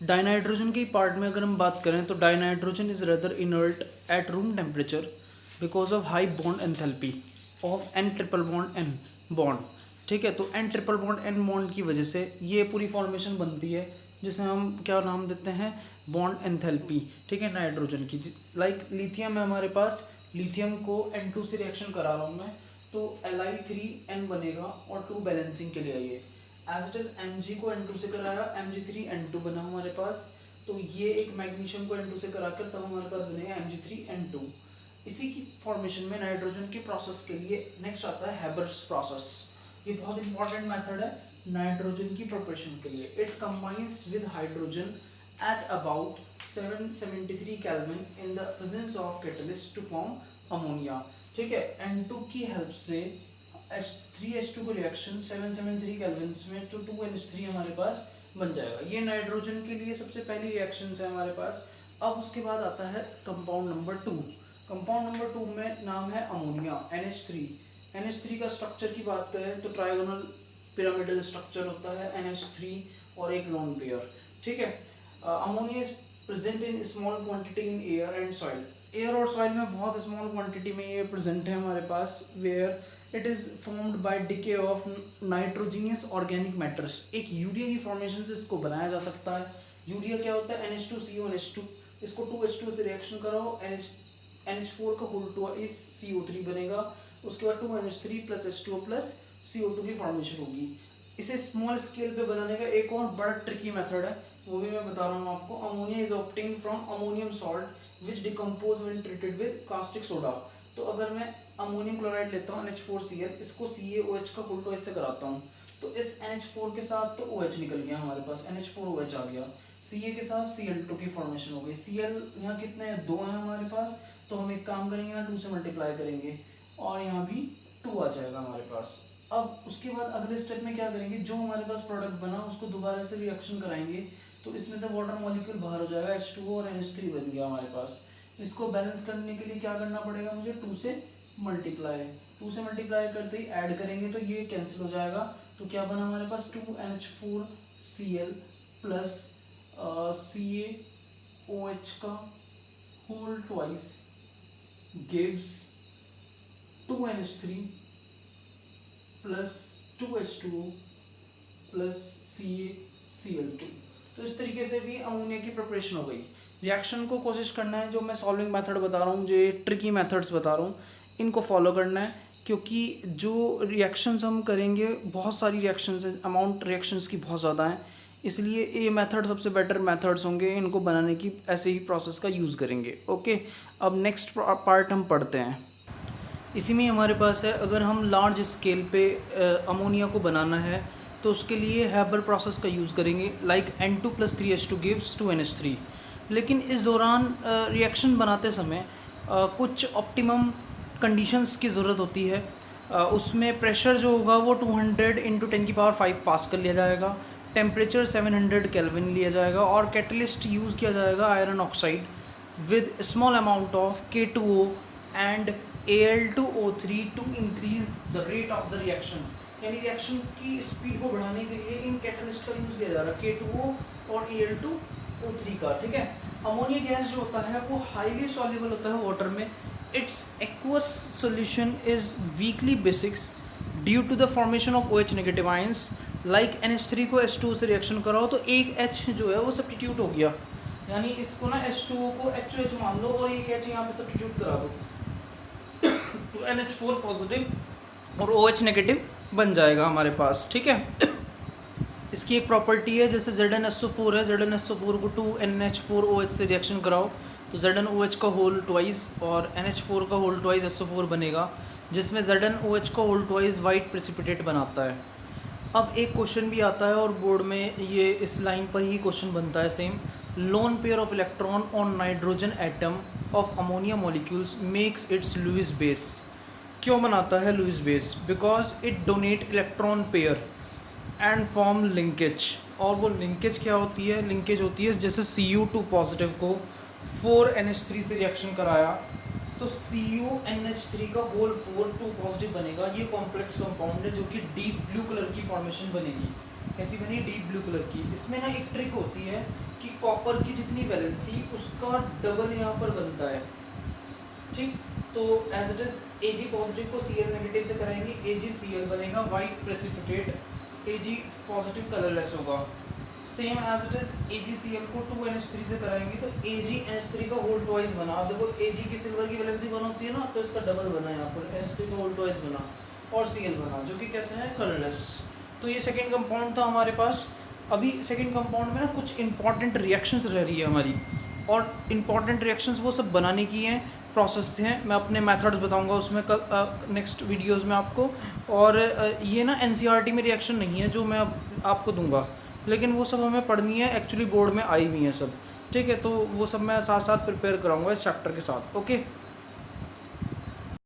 Dinitrogen के part में अगर हम बात करें तो dinitrogen is rather inert at room temperature because of high bond enthalpy of N triple bond N bond. ठीक है, तो N triple bond N bond की वजह से ये पूरी फॉर्मेशन बनती है जिसे हम क्या नाम देते हैं, बॉन्ड एंथैल्पी। ठीक है, नाइट्रोजन की लाइक लिथियम है हमारे पास, लिथियम को N2 से रिएक्शन करा रहा हूँ मैं, तो Li3n बनेगा और 2 बैलेंसिंग के लिए आइए एज इट इज Mg को N2 से कराया, Mg3n2 बना हमारे पास, तो ये एक मैग्नीशियम को N2 से कराकर तब हमारे पास बनेगा Mg3n2। इसी की फॉर्मेशन में नाइट्रोजन के प्रोसेस के लिए नेक्स्ट आता है हैबर्स प्रोसेस। ये बहुत इंपॉर्टेंट मेथड है नाइट्रोजन की प्रिपरेशन के लिए। It combines with hydrogen at about 773 Kelvin in the presence of catalyst to form ammonia। ठीक है, N2 की हेल्प से H3H2 को रिएक्शन 773 केल्विन में तो 2NH3 हमारे पास बन जाएगा। ये नाइट्रोजन के लिए सबसे पहली रिएक्शन है हमारे पास। अब उसके बाद आता है कंपाउंड नंबर 2। कंपाउंड नंबर 2 में नाम है अमोनिया, NH3। NH3 का स्ट्रक्चर की बात करें तो ट्राइगोनल पिरामिडल स्ट्रक्चर होता है NH3 और एक लोन पेयर। ठीक है, ammonia is present in small quantity in air and soil. Air और सॉइल में बहुत स्मॉल क्वांटिटी में ये प्रेजेंट है हमारे पास, where it is formed by decay of nitrogenous organic matters. एक यूरिया की फॉर्मेशन से इसको बनाया जा सकता है। यूरिया क्या होता है, NH2CO NH2, इसको 2H2 से रिएक्शन कराओ, NH4 का होल ट्वाइस CO3 बनेगा, उसके बाद 2NH3 plus H2O plus CO2 की फॉर्मेशन होगी। इसे स्मॉल स्केल पे बनाने का एक और बड़ा ट्रिकी मेथड है, वो भी मैं बता रहा हूँ आपको। Ammonia is obtained from ammonium salt which decompose when treated with caustic soda. तो अगर मैं अमोनियम क्लोराइड लेता हूँ NH4Cl, इसको CaOH का उल्टा इससे कराता हूँ, तो इस NH4 के साथ तो OH निकल गया हमारे पास, NH4OH आ गया, Ca के साथ Cl2 की फॉर्मेशन हो गई। Cl यहाँ कितने हैं, 2 हैं हमारे पास, तो हम एक काम करेंगे यहाँ 2 से मल्टीप्लाई करेंगे और यहाँ भी 2 आ जाएगा हमारे पास। अब उसके बाद अगले स्टेप में क्या करेंगे, जो हमारे पास प्रोडक्ट बना उसको दोबारा से रिएक्शन कराएंगे, तो इसमें से वाटर मॉलिक्यूल बाहर हो जाएगा, H2O और NH3 बन गया हमारे पास। इसको बैलेंस करने के लिए क्या करना पड़ेगा मुझे, 2 से मल्टीप्लाई करते ही ऐड करेंगे तो ये कैंसिल हो जाएगा, तो क्या बना हमारे पास 2NH4Cl प्लस CaOH का whole twice gives 2NH3 plus 2H2O plus CaCl2। तो इस तरीके से भी अमोनिया की प्रिपरेशन हो गई। रिएक्शन को कोशिश करना है, जो मैं सॉल्विंग मेथड बता रहा हूँ, जो ये ट्रिकी मेथड्स बता रहा हूँ, इनको फॉलो करना है, क्योंकि जो रिएक्शंस हम करेंगे बहुत सारी रिएक्शंस हैं, अमाउंट रिएक्शंस की बहुत ज़्यादा हैं, इसलिए ये मेथड सबसे बेटर मेथड्स होंगे। इनको बनाने की ऐसे ही प्रोसेस का यूज़ करेंगे। ओके, अब नेक्स्ट पार्ट हम पढ़ते हैं। इसी में हमारे पास है, अगर हम लार्ज स्केल पे अमोनिया को बनाना है तो उसके लिए हैबर प्रोसेस का यूज़ करेंगे, like N2 + 3H2 gives 2NH3। लेकिन इस दौरान रिएक्शन बनाते समय कुछ ऑप्टिमम कंडीशंस की ज़रूरत होती है। उसमें प्रेशर जो होगा वो 200 × 10⁵ पास्कल लिया जाएगा, टेम्परेचर 700 केल्विन लिया जाएगा, और कैटलिस्ट यूज़ किया जाएगा iron oxide with small amount of K2O and Al2O3 to increase the rate of the reaction. यानी रिएक्शन की स्पीड को बढ़ाने के लिए इन कैटलिस्ट का यूज़ किया जा रहा है, K2O और Al2O3 का। ठीक है, अमोनिया गैस जो होता है वो हाईली सॉल्युबल होता है वाटर में। It's aqueous solution is weakly basics due to the formation of OH negative ions. Like NH3 को H2O से रिएक्शन कराओ तो एक H जो है वो सब्स्टिट्यूट हो गया, यानी इसको ना H2O को HOH मान लो और एक H यहाँ पे सब्स्टिट्यूट करा दो तो NH4 पॉजिटिव और OH नेगेटिव बन जाएगा हमारे पास। ठीक है, इसकी एक प्रॉपर्टी है, जैसे ZnSO4 है, ZnSO4 को 2NH4OH से रिएक्शन कराओ तो ZnOH का होल ट्वाइस और NH4 का होल ट्वाइस SO4 बनेगा, जिसमें ZnOH का होल ट्वाइस वाइट प्रेसिपिटेट बनाता है। अब एक क्वेश्चन भी आता है और बोर्ड में ये इस लाइन पर ही क्वेश्चन बनता है same, lone pair of electron on nitrogen atom of ammonia molecules makes its Lewis base. क्यों बनाता है Lewis base? Because it donate electron pair and form linkage. और वो लिंकेज क्या होती है? लिंकेज होती है जैसे Cu2 पॉजिटिव को 4NH3 से रिएक्शन कराया तो CuNH3 का होल 2 पॉजिटिव बनेगा। ये कॉम्प्लेक्स कंपाउंड है जो कि डीप ब्लू कलर की फॉर्मेशन बनेगी। कैसी बनी? डीप ब्लू कलर की। इसमें ना एक ट्रिक होती है कि कि कॉपर की जितनी वैलेंसी उसका डबल यहाँ पर बनता है, ठीक। तो as it is Ag positive को Cl नेगेटिव से कराएंगे, AgCl बनेगा white precipitate, Ag positive colourless होगा। Same as it is AgCl को 2NH3 से कराएंगे तो AgNH3 का होल ट्वाइस बना। अब देखो Ag की सिल्वर की वैलेंसी 1 होती है ना, तो इसका डबल बना यहाँ पर, NH3 का होल ट्वाइस बना और Cl बना, जो कि कैसे है, कलरलेस। तो ये सेकेंड कंपाउंड था हमारे पास। अभी सेकेंड कंपाउंड में ना कुछ इंपॉर्टेंट रिएक्शंस रह रही है हमारी, और इंपॉर्टेंट रिएक्शंस वो सब बनाने की हैं, प्रोसेस हैं। मैं अपने मेथड्स बताऊंगा उसमें कल नेक्स्ट वीडियोस में आपको। और ये ना एनसीईआरटी में रिएक्शन नहीं है जो मैं अब आपको दूंगा, लेकिन वो सब हमें पढ़नी है, एक्चुअली बोर्ड में आई हुई हैं सब, ठीक है। तो वो सब मैं साथ साथ प्रिपेयर कराऊंगा इस चैप्टर के साथ, ओके।